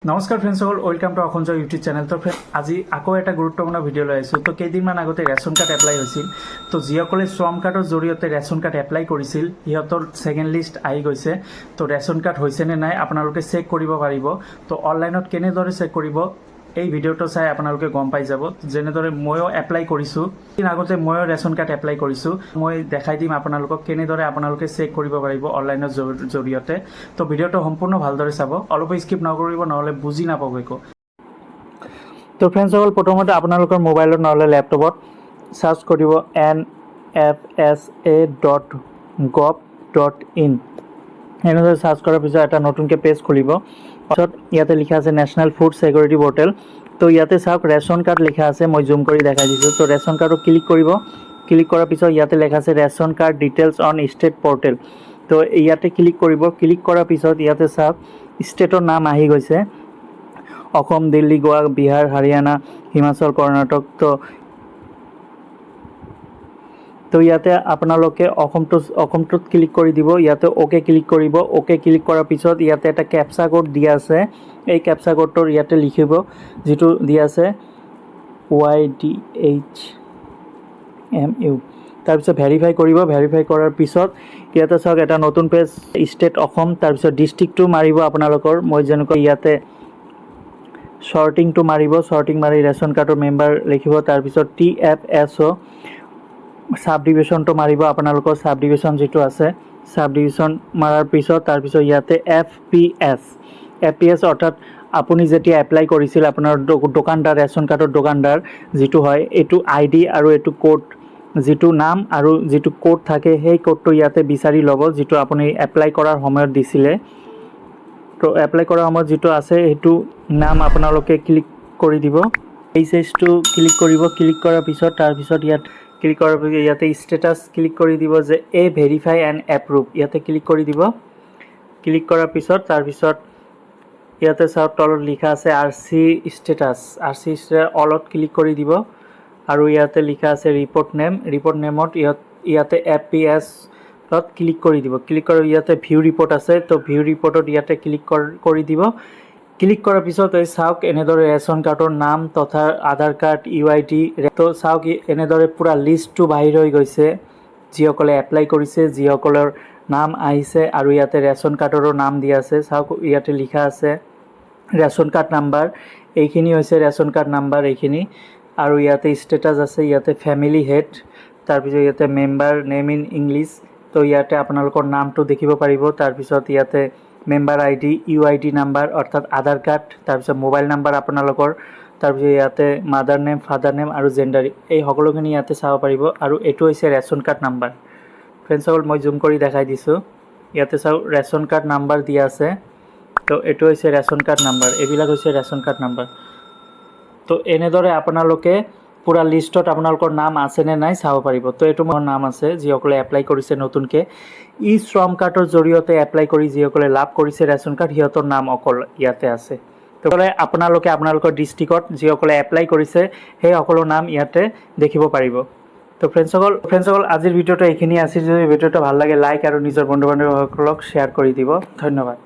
নমস্কাৰ ফ্ৰেণ্ডসকল, welcome to অসঞ্জয় YouTube channel. তো friend, আজি আকৌ এটা গুৰুত্বপূৰ্ণ ভিডিঅ' লৈ আহিছোঁ। তো কেইদিনমান আগতে ৰেচন কাৰ্ড এপ্লাই হৈছিল। তো যিসকলে শ্ৰম কাৰ্ডৰ জৰিয়তে ৰেচন কাৰ্ড এপ্লাই কৰিছিল সিহঁতৰ ছেকেণ্ড লিষ্ট আহি গৈছে। তো ৰেচন কাৰ্ড হৈছে নে নাই আপোনালোকে চেক কৰিব পাৰিব। তো অনলাইনত কেনেদৰে চেক কৰিব এই ভিডিঅ'টো চাই আপোনালোকে গম পাই যাব। যেনেদৰে ময়ো এপ্লাই কৰিছোঁ, দিন আগতে ময়ো ৰেচন কাৰ্ড এপ্লাই কৰিছোঁ। মই দেখাই দিম আপোনালোকক কেনেদৰে আপোনালোকে চেক কৰিব পাৰিব অনলাইনৰ জৰিয়তে। তো ভিডিঅ'টো সম্পূৰ্ণ ভালদৰে চাব, অলপো স্কিপ নকৰিব, নহ'লে বুজি নাপাব একো। তো ফ্ৰেণ্ডসকল, প্ৰথমতে আপোনালোকৰ মোবাইলত নহ'লে লেপটপত চাৰ্চ কৰিব nfsa.gov.in। এনেদৰে চাৰ্চ কৰাৰ পিছত এটা নতুনকৈ পেজ খুলিব। তাৰপিছত ইয়াতে লিখা আছে নেশ্যনেল ফুড ছিকিউৰিটি পৰ্টেল। তো ইয়াতে চাওক ৰেচন কাৰ্ড লিখা আছে, মই জুম কৰি দেখাই দিছোঁ। তো ৰেচন কাৰ্ডত ক্লিক কৰিব। ক্লিক কৰাৰ পিছত ইয়াতে লিখা আছে ration card details on state portal. তো ইয়াতে ক্লিক কৰিব। ক্লিক কৰাৰ পিছত ইয়াতে চাওক ষ্টেটৰ নাম আহি গৈছে, অসম, দিল্লী, গোৱা, বিহাৰ, হাৰিয়ানা, হিমাচল, কৰ্ণাটক। তো ইয়াতে আপোনালোকে অসমটোত ক্লিক কৰি দিব। ইয়াতে অ'কে ক্লিক কৰিব। অ'কে ক্লিক কৰাৰ পিছত ইয়াতে এটা কেপচা কোড দিয়া আছে। এই কেপচা কোডটোৰ ইয়াতে লিখিব, যিটো দিয়া আছে YDHMU। তাৰপিছত ভেৰিফাই কৰিব। ভেৰিফাই কৰাৰ পিছত ইয়াতে চাওক এটা নতুন পেজ, ষ্টেট অসম, তাৰপিছত ডিষ্ট্ৰিক্টটো মাৰিব আপোনালোকৰ। মই যেনেকৈ ইয়াতে শ্বৰ্টিংটো মাৰিব, শ্বৰ্টিং মাৰি ৰেচন কাৰ্ডৰ মেম্বাৰ লিখিব। তাৰপিছত TFSO সাব ডিভিশ্যনটো মাৰিব আপোনালোকৰ, সাব ডিভিশ্যন যিটো আছে। সাব ডিভিশ্যন মাৰাৰ পিছত তাৰপিছত ইয়াতে FPS অৰ্থাৎ আপুনি যেতিয়া এপ্লাই কৰিছিল আপোনাৰ দোকানদাৰ, ৰেচন কাৰ্ডৰ দোকানদাৰ যিটো হয়, এইটো ID আৰু এইটো কোড, যিটো নাম আৰু যিটো কোড থাকে সেই কোডটো ইয়াতে বিচাৰি ল'ব, যিটো আপুনি এপ্লাই কৰাৰ সময়ত দিছিলে। তো এপ্লাই কৰাৰ সময়ত যিটো আছে সেইটো নাম আপোনালোকে ক্লিক কৰি দিব। এইচটো ক্লিক কৰিব। ক্লিক কৰাৰ পিছত তাৰপিছত ইয়াত ক্লিক কৰাৰ পিছত ইয়াতে ষ্টেটাছ ক্লিক কৰি দিব যে ভেৰিফাই এণ্ড এপ্ৰুভ, ইয়াতে ক্লিক কৰি দিব। ক্লিক কৰাৰ পিছত তাৰপিছত ইয়াতে চাওক তলত লিখা আছে RC ষ্টেটাছ। অলত ক্লিক কৰি দিব আৰু ইয়াতে লিখা আছে ৰিপৰ্ট নেম। ৰিপৰ্ট নেমত ইয়াতে FPS ক্লিক কৰি দিব। ক্লিক কৰি ইয়াতে ভিউ ৰিপৰ্ট আছে, তো ভিউ ৰিপৰ্টত ইয়াতে ক্লিক কৰি দিব। ক্লিক কৰাৰ পিছত চাওক এনেদৰে ৰেচন কাৰ্ডৰ নাম তথা আধাৰ কাৰ্ড, UID। তো চাওক এনেদৰে পূৰা লিষ্টটো বাহিৰ হৈ গৈছে, যিসকলে এপ্লাই কৰিছে, যিসকলৰ নাম আহিছে, আৰু ইয়াতে ৰেচন কাৰ্ডৰো নাম দিয়া আছে। চাওক ইয়াতে লিখা আছে ৰেচন কাৰ্ড নাম্বাৰ, এইখিনি হৈছে ৰেচন কাৰ্ড নাম্বাৰ এইখিনি। আৰু ইয়াতে ষ্টেটাছ আছে, ইয়াতে ফেমিলি হেড, তাৰপিছত ইয়াতে মেম্বাৰ নেম ইন ইংলিছ। তো ইয়াতে আপোনালোকৰ নামটো দেখিব পাৰিব। তাৰপিছত ইয়াতে মেম্বাৰ ID, UID নাম্বাৰ অৰ্থাৎ আধাৰ কাৰ্ড, তাৰপিছত মোবাইল নাম্বাৰ আপোনালোকৰ, তাৰপিছত ইয়াতে মাদাৰ নেম, ফাদাৰ নেম আৰু জেণ্ডাৰ, এই সকলোখিনি ইয়াতে চাব পাৰিব। আৰু এইটো হৈছে ৰেচন কাৰ্ড নাম্বাৰ। ফ্ৰেণ্ডসকল, মই জুম কৰি দেখাই দিছোঁ। ইয়াতে চাওক ৰেচন কাৰ্ড নাম্বাৰ দিয়া আছে। তো এইটো হৈছে ৰেচন কাৰ্ড নাম্বাৰ, এইবিলাক হৈছে ৰেচন কাৰ্ড নাম্বাৰ। তো এনেদৰে আপোনালোকে পূৰা লিষ্টত আপোনালোকৰ নাম আছেনে নাই চাব পাৰিব। তো এইটো মোৰ নাম আছে, যিসকলে এপ্লাই কৰিছে নতুনকৈ শ্ৰম কাৰ্ডৰ জৰিয়তে এপ্লাই কৰি যিসকলে লাভ কৰিছে ৰেচন কাৰ্ড, সিহঁতৰ নাম অকল ইয়াতে আছে। তো আপোনালোকে আপোনালোকৰ ডিষ্ট্ৰিক্টত যিসকলে এপ্লাই কৰিছে সেই সকলো নাম ইয়াতে দেখিব পাৰিব। তো ফ্ৰেণ্ডসকল আজিৰ ভিডিঅ'টো এইখিনি আছিল। যদি ভিডিঅ'টো ভাল লাগে লাইক আৰু নিজৰ বন্ধু বান্ধৱীসকলক শ্বেয়াৰ কৰি দিব। ধন্যবাদ।